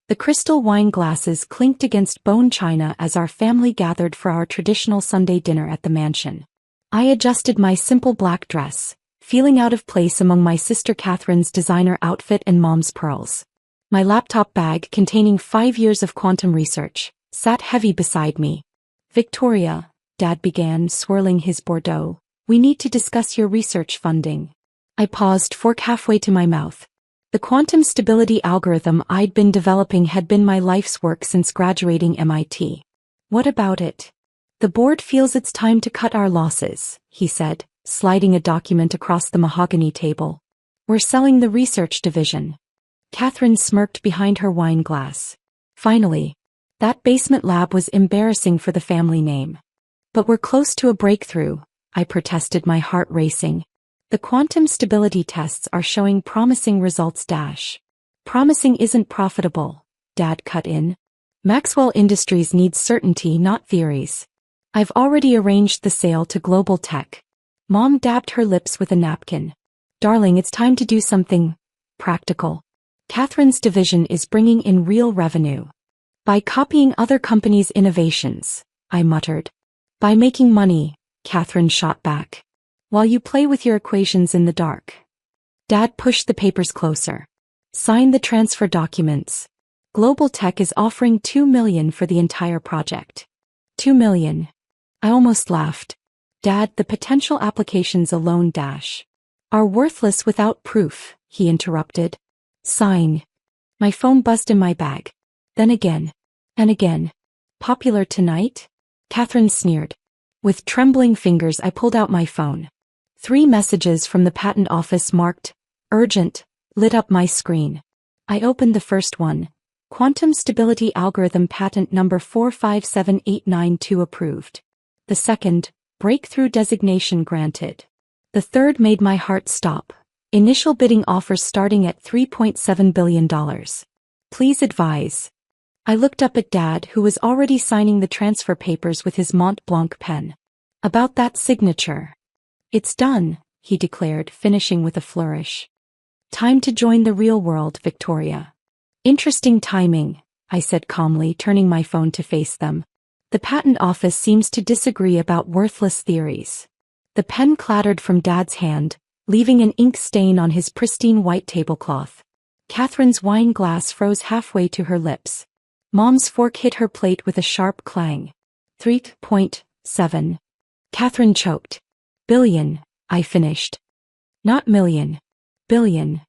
The crystal wine glasses clinked against bone china as our family gathered for our traditional Sunday dinner at the mansion. I adjusted my simple black dress, feeling out of place among my sister Catherine's designer outfit and mom's pearls. My laptop bag, containing 5 years of quantum research, sat heavy beside me. "Victoria," Dad began, swirling his Bordeaux, "we need to discuss your research funding." I paused, fork halfway to my mouth. The quantum stability algorithm I'd been developing had been my life's work since graduating MIT. "What about it?" "The board feels it's time to cut our losses," he said, sliding a document across the mahogany table. "We're selling the research division." Catherine smirked behind her wine glass. "Finally. That basement lab was embarrassing for the family name." "But we're close to a breakthrough," I protested, my heart racing. "The quantum stability tests are showing promising results. Promising isn't profitable," Dad cut in. "Maxwell Industries needs certainty, not theories. I've already arranged the sale to Global Tech." Mom dabbed her lips with a napkin. "Darling, it's time to do something practical. Catherine's division is bringing in real revenue. By copying other companies' innovations," I muttered. "By making money," Catherine shot back. "While you play with your equations in the dark." Dad pushed the papers closer. "Sign the transfer documents. Global Tech is offering $2 million for the entire project." $2 million. I almost laughed. "Dad, the potential applications alone are worthless without proof," he interrupted. "Sign." My phone buzzed in my bag. Then again. And again. "Popular tonight?" Catherine sneered. With trembling fingers I pulled out my phone. 3 messages from the patent office marked urgent lit up my screen. I opened the first one. "Quantum stability algorithm patent number 457892 approved." The second, "breakthrough designation granted." The third made my heart stop. "Initial bidding offers starting at $3.7 billion. Please advise." I looked up at Dad, who was already signing the transfer papers with his Mont Blanc pen. "About that signature." "It's done," he declared, finishing with a flourish. "Time to join the real world, Victoria." "Interesting timing," I said calmly, turning my phone to face them. "The patent office seems to disagree about worthless theories." The pen clattered from Dad's hand, leaving an ink stain on his pristine white tablecloth. Catherine's wine glass froze halfway to her lips. Mom's fork hit her plate with a sharp clang. 3.7. Catherine choked. "Billion," I finished. "Not million. Billion."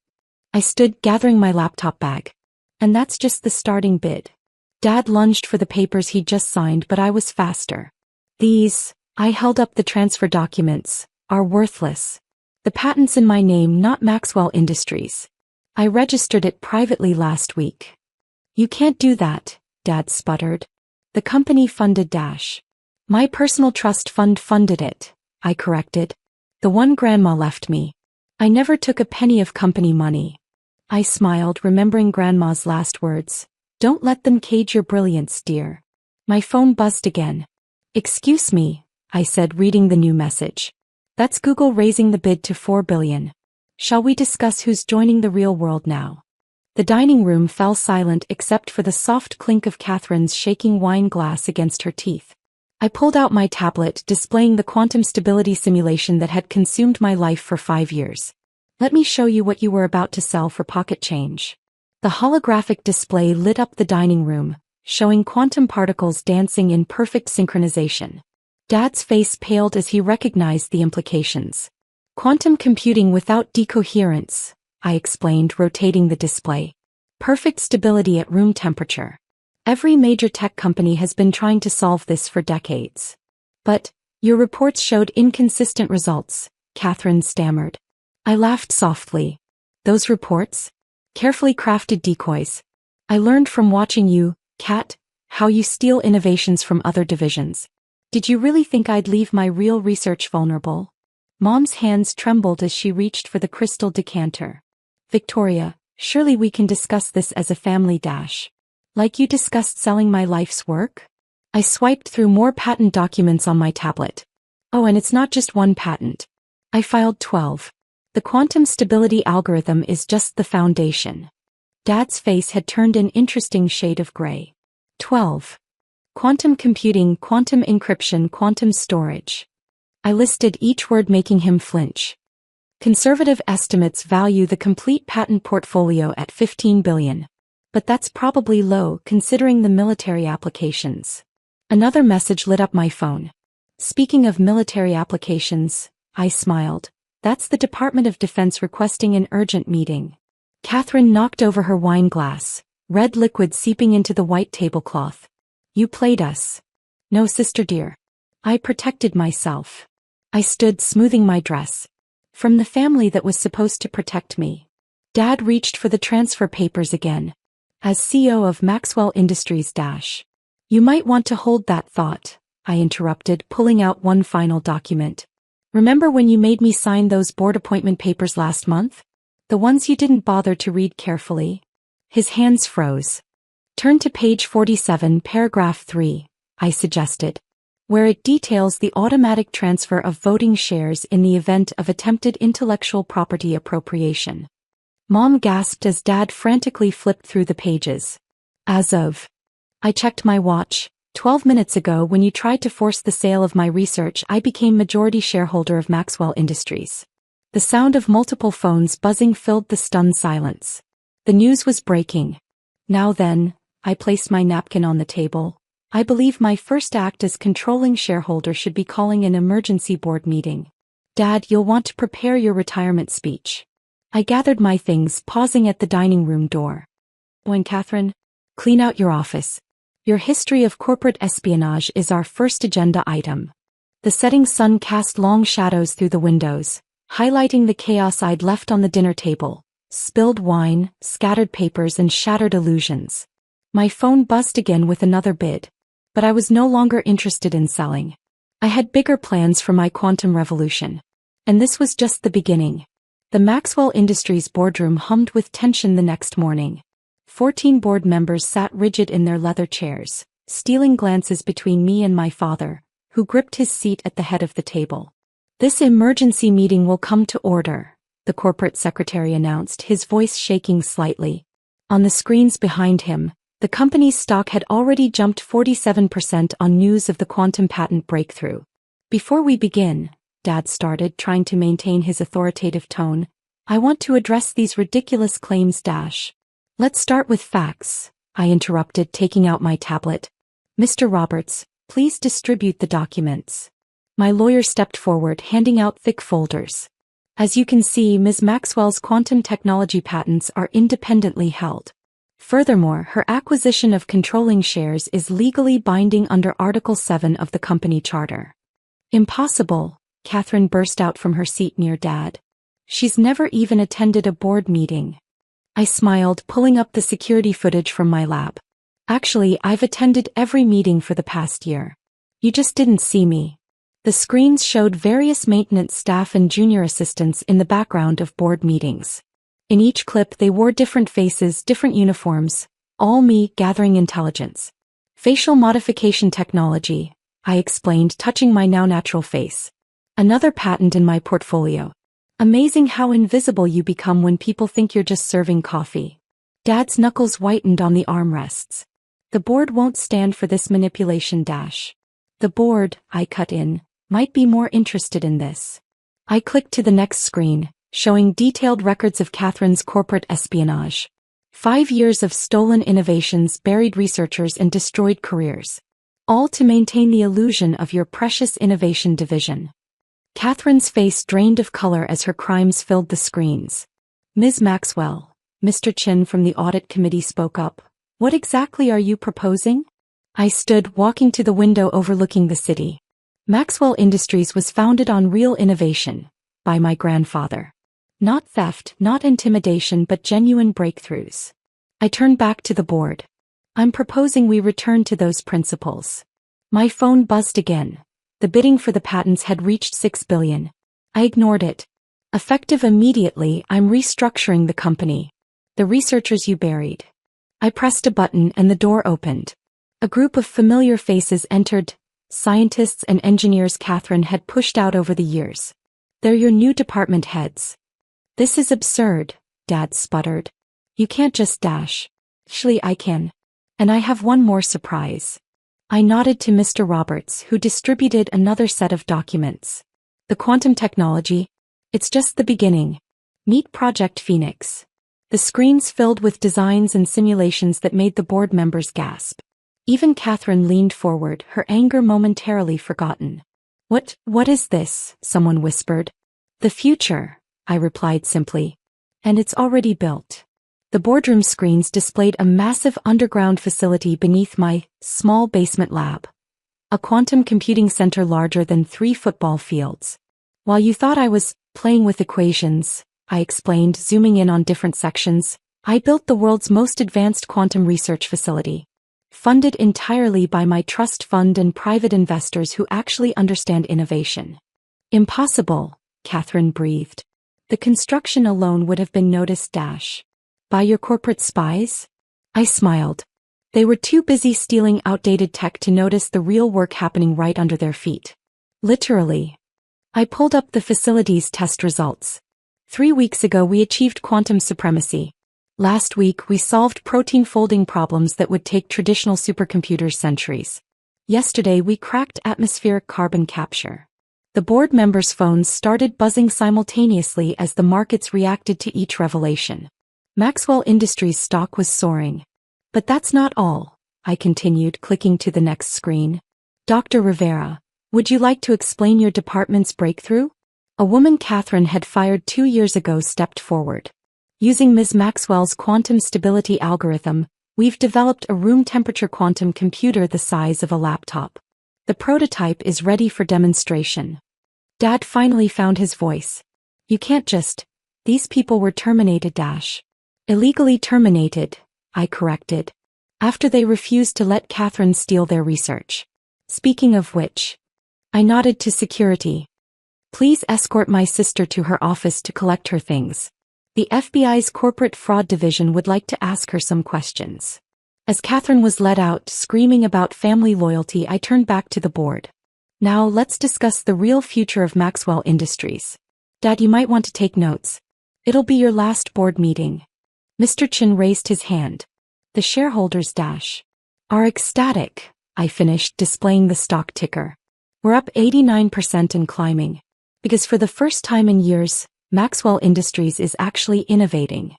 I stood, gathering my laptop bag. "And that's just the starting bid." Dad lunged for the papers he'd just signed, but I was faster. "These," I held up the transfer documents, "are worthless. The patent's in my name, not Maxwell Industries. I registered it privately last week." "You can't do that," Dad sputtered. "The company funded My personal trust fund funded it," I corrected. "The one Grandma left me. I never took a penny of company money." I smiled, remembering Grandma's last words. "Don't let them cage your brilliance, dear." My phone buzzed again. "Excuse me," I said, reading the new message. "That's Google raising the bid to $4 billion. Shall we discuss who's joining the real world now?" The dining room fell silent except for the soft clink of Catherine's shaking wine glass against her teeth. I pulled out my tablet, displaying the quantum stability simulation that had consumed my life for 5 years. "Let me show you what you were about to sell for pocket change." The holographic display lit up the dining room, showing quantum particles dancing in perfect synchronization. Dad's face paled as he recognized the implications. "Quantum computing without decoherence," I explained, rotating the display. "Perfect stability at room temperature. Every major tech company has been trying to solve this for decades." "But your reports showed inconsistent results," Catherine stammered. I laughed softly. "Those reports? Carefully crafted decoys. I learned from watching you, Cat, how you steal innovations from other divisions. Did you really think I'd leave my real research vulnerable?" Mom's hands trembled as she reached for the crystal decanter. "Victoria, surely we can discuss this as a family. Like you discussed selling my life's work?" I swiped through more patent documents on my tablet. "Oh, and it's not just one patent. I filed 12. The quantum stability algorithm is just the foundation." Dad's face had turned an interesting shade of gray. 12. Quantum computing, quantum encryption, quantum storage. I listed each word, making him flinch. Conservative estimates value the complete patent portfolio at $15 billion. But that's probably low considering the military applications. Another message lit up my phone. Speaking of military applications, I smiled. That's the Department of Defense requesting an urgent meeting. Catherine knocked over her wine glass, red liquid seeping into the white tablecloth. You played us. No, sister dear. I protected myself. I stood smoothing my dress. From the family that was supposed to protect me. Dad reached for the transfer papers again. As CEO of Maxwell Industries You might want to hold that thought, I interrupted, pulling out one final document. Remember when you made me sign those board appointment papers last month? The ones you didn't bother to read carefully? His hands froze. Turn to page 47, paragraph 3, I suggested, where it details the automatic transfer of voting shares in the event of attempted intellectual property appropriation. Mom gasped as Dad frantically flipped through the pages. As of. I checked my watch. 12 minutes ago, when you tried to force the sale of my research, I became majority shareholder of Maxwell Industries. The sound of multiple phones buzzing filled the stunned silence. The news was breaking. Now then, I placed my napkin on the table. I believe my first act as controlling shareholder should be calling an emergency board meeting. Dad, you'll want to prepare your retirement speech. I gathered my things, pausing at the dining room door. When Catherine, clean out your office. Your history of corporate espionage is our first agenda item. The setting sun cast long shadows through the windows, highlighting the chaos I'd left on the dinner table. Spilled wine, scattered papers, and shattered illusions. My phone buzzed again with another bid. But I was no longer interested in selling. I had bigger plans for my quantum revolution. And this was just the beginning. The Maxwell Industries boardroom hummed with tension the next morning. 14 board members sat rigid in their leather chairs, stealing glances between me and my father, who gripped his seat at the head of the table. This emergency meeting will come to order, the corporate secretary announced, his voice shaking slightly. On the screens behind him, the company's stock had already jumped 47% on news of the quantum patent breakthrough. Before we begin, Dad started, trying to maintain his authoritative tone, I want to address these ridiculous claims. Let's start with facts, I interrupted, taking out my tablet. Mr. Roberts, please distribute the documents. My lawyer stepped forward, handing out thick folders. As you can see, Ms. Maxwell's quantum technology patents are independently held. Furthermore, her acquisition of controlling shares is legally binding under Article 7 of the company charter. Impossible, Catherine burst out from her seat near Dad. She's never even attended a board meeting. I smiled, pulling up the security footage from my lab. Actually, I've attended every meeting for the past year. You just didn't see me. The screens showed various maintenance staff and junior assistants in the background of board meetings. In each clip they wore different faces, different uniforms, all me gathering intelligence. Facial modification technology, I explained, touching my now natural face. Another patent in my portfolio. Amazing how invisible you become when people think you're just serving coffee. Dad's knuckles whitened on the armrests. The board won't stand for this manipulation. The board, I cut in, might be more interested in this. I clicked to the next screen, showing detailed records of Catherine's corporate espionage. 5 years of stolen innovations, buried researchers, and destroyed careers. All to maintain the illusion of your precious innovation division. Catherine's face drained of color as her crimes filled the screens. Ms. Maxwell, Mr. Chin from the audit committee spoke up. What exactly are you proposing? I stood, walking to the window overlooking the city. Maxwell Industries was founded on real innovation, by my grandfather. Not theft, not intimidation, but genuine breakthroughs. I turned back to the board. I'm proposing we return to those principles. My phone buzzed again. The bidding for the patents had reached $6 billion. I ignored it. Effective immediately, I'm restructuring the company. The researchers you buried. I pressed a button and the door opened. A group of familiar faces entered, scientists and engineers Catherine had pushed out over the years. They're your new department heads. This is absurd, Dad sputtered. You can't just dash. Actually, I can. And I have one more surprise. I nodded to Mr. Roberts, who distributed another set of documents. The quantum technology? It's just the beginning. Meet Project Phoenix. The screens filled with designs and simulations that made the board members gasp. Even Catherine leaned forward, her anger momentarily forgotten. What is this? Someone whispered. The future, I replied simply. And it's already built. The boardroom screens displayed a massive underground facility beneath my small basement lab. A quantum computing center larger than 3 football fields. While you thought I was playing with equations, I explained, zooming in on different sections, I built the world's most advanced quantum research facility. Funded entirely by my trust fund and private investors who actually understand innovation. Impossible, Catherine breathed. The construction alone would have been noticed by your corporate spies? I smiled. They were too busy stealing outdated tech to notice the real work happening right under their feet. Literally. I pulled up the facility's test results. 3 weeks ago we achieved quantum supremacy. Last week we solved protein folding problems that would take traditional supercomputers centuries. Yesterday we cracked atmospheric carbon capture. The board members' phones started buzzing simultaneously as the markets reacted to each revelation. Maxwell Industries stock was soaring. But that's not all, I continued, clicking to the next screen. Dr. Rivera, would you like to explain your department's breakthrough? A woman Catherine had fired 2 years ago stepped forward. Using Ms. Maxwell's quantum stability algorithm, we've developed a room temperature quantum computer the size of a laptop. The prototype is ready for demonstration. Dad finally found his voice. You can't just. These people were terminated. Illegally terminated, I corrected. After they refused to let Catherine steal their research. Speaking of which. I nodded to security. Please escort my sister to her office to collect her things. The FBI's corporate fraud division would like to ask her some questions. As Catherine was let out, screaming about family loyalty, I turned back to the board. Now let's discuss the real future of Maxwell Industries. Dad, you might want to take notes. It'll be your last board meeting. Mr. Chin raised his hand. The shareholders are ecstatic, I finished, displaying the stock ticker. We're up 89% and climbing. Because for the first time in years, Maxwell Industries is actually innovating.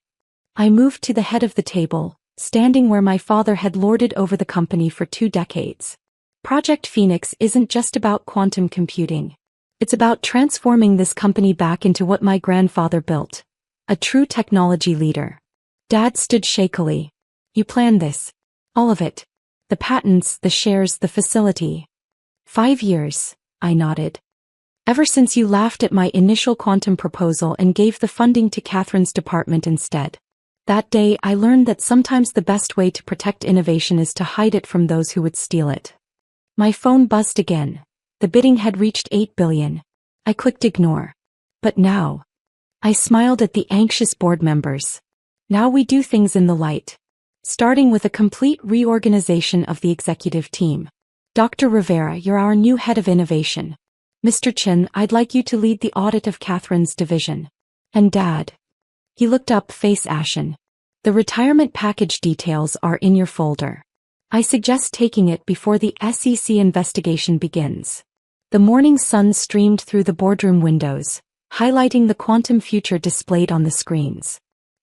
I moved to the head of the table, standing where my father had lorded over the company for 2 decades. Project Phoenix isn't just about quantum computing. It's about transforming this company back into what my grandfather built. A true technology leader. Dad stood shakily. You planned this. All of it. The patents, the shares, the facility. 5 years, I nodded. Ever since you laughed at my initial quantum proposal and gave the funding to Catherine's department instead. That day I learned that sometimes the best way to protect innovation is to hide it from those who would steal it. My phone buzzed again. The bidding had reached $8 billion. I clicked ignore. But now. I smiled at the anxious board members. Now we do things in the light. Starting with a complete reorganization of the executive team. Dr. Rivera, you're our new head of innovation. Mr. Chin, I'd like you to lead the audit of Catherine's division. And Dad. He looked up, face ashen. The retirement package details are in your folder. I suggest taking it before the SEC investigation begins. The morning sun streamed through the boardroom windows, highlighting the quantum future displayed on the screens.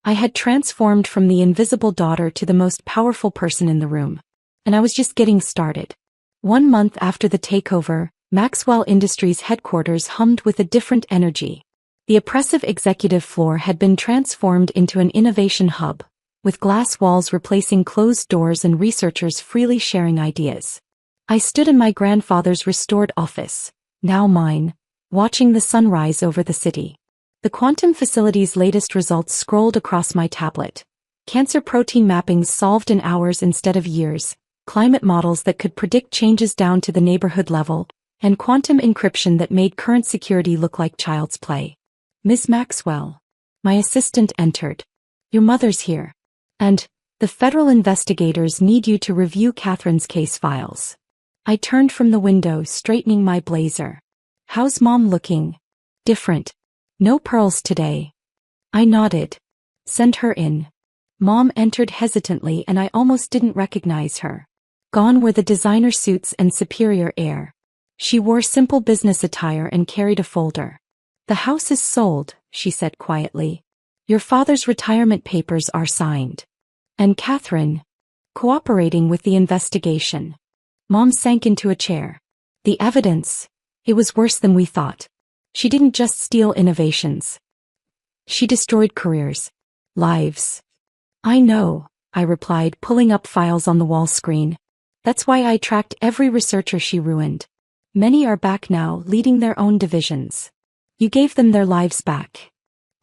I had transformed from the invisible daughter to the most powerful person in the room. And I was just getting started. 1 month after the takeover, Maxwell Industries headquarters hummed with a different energy. The oppressive executive floor had been transformed into an innovation hub, with glass walls replacing closed doors and researchers freely sharing ideas. I stood in my grandfather's restored office, now mine, watching the sunrise over the city. The quantum facility's latest results scrolled across my tablet. Cancer protein mappings solved in hours instead of years, climate models that could predict changes down to the neighborhood level, and quantum encryption that made current security look like child's play. Miss Maxwell. My assistant entered. Your mother's here. And, the federal investigators need you to review Catherine's case files. I turned from the window, straightening my blazer. How's Mom looking? Different. No pearls today. I nodded. Send her in. Mom entered hesitantly and I almost didn't recognize her. Gone were the designer suits and superior air. She wore simple business attire and carried a folder. "The house is sold," she said quietly. "Your father's retirement papers are signed. And Catherine, cooperating with the investigation." Mom sank into a chair. "The evidence, it was worse than we thought. She didn't just steal innovations. She destroyed careers. Lives." "I know," I replied, pulling up files on the wall screen. "That's why I tracked every researcher she ruined. Many are back now, leading their own divisions. You gave them their lives back.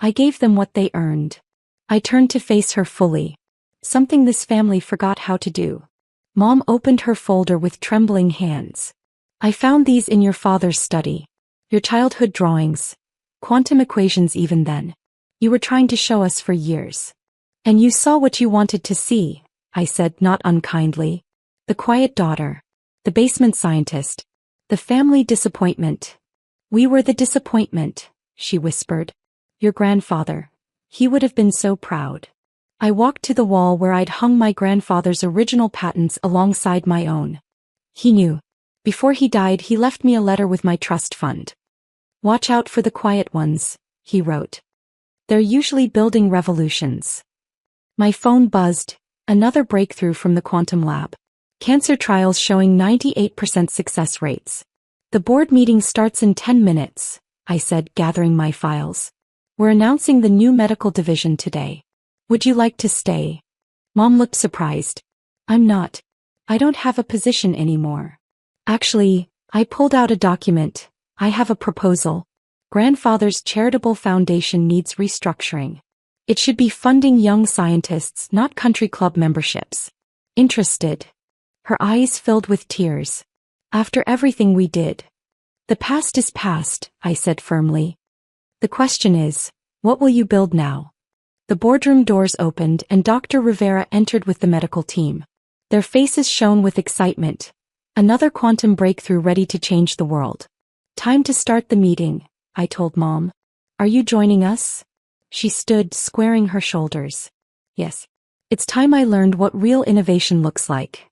I gave them what they earned." I turned to face her fully. "Something this family forgot how to do." Mom opened her folder with trembling hands. "I found these in your father's study. Your childhood drawings. Quantum equations even then. You were trying to show us for years. And you saw what you wanted to see," I said, not unkindly. "The quiet daughter. The basement scientist. The family disappointment." "We were the disappointment," she whispered. "Your grandfather. He would have been so proud." I walked to the wall where I'd hung my grandfather's original patents alongside my own. He knew. Before he died, he left me a letter with my trust fund. "Watch out for the quiet ones," he wrote. "They're usually building revolutions." My phone buzzed. Another breakthrough from the quantum lab. Cancer trials showing 98% success rates. "The board meeting starts in 10 minutes, I said, gathering my files. "We're announcing the new medical division today. Would you like to stay?" Mom looked surprised. "I'm not. I don't have a position anymore." "Actually," I pulled out a document. "I have a proposal. Grandfather's charitable foundation needs restructuring. It should be funding young scientists, not country club memberships. Interested?" Her eyes filled with tears. "After everything we did." "The past is past," I said firmly. "The question is, what will you build now?" The boardroom doors opened and Dr. Rivera entered with the medical team. Their faces shone with excitement. Another quantum breakthrough ready to change the world. "Time to start the meeting," I told Mom. "Are you joining us?" She stood, squaring her shoulders. "Yes. It's time I learned what real innovation looks like."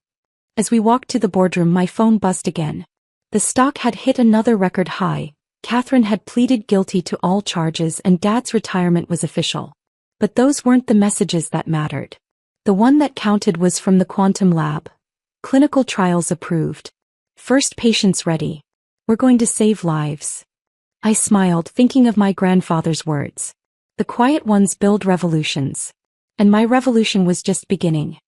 As we walked to the boardroom, my phone buzzed again. The stock had hit another record high. Catherine had pleaded guilty to all charges and Dad's retirement was official. But those weren't the messages that mattered. The one that counted was from the quantum lab. Clinical trials approved. First patients ready. We're going to save lives. I smiled, thinking of my grandfather's words. The quiet ones build revolutions. And my revolution was just beginning.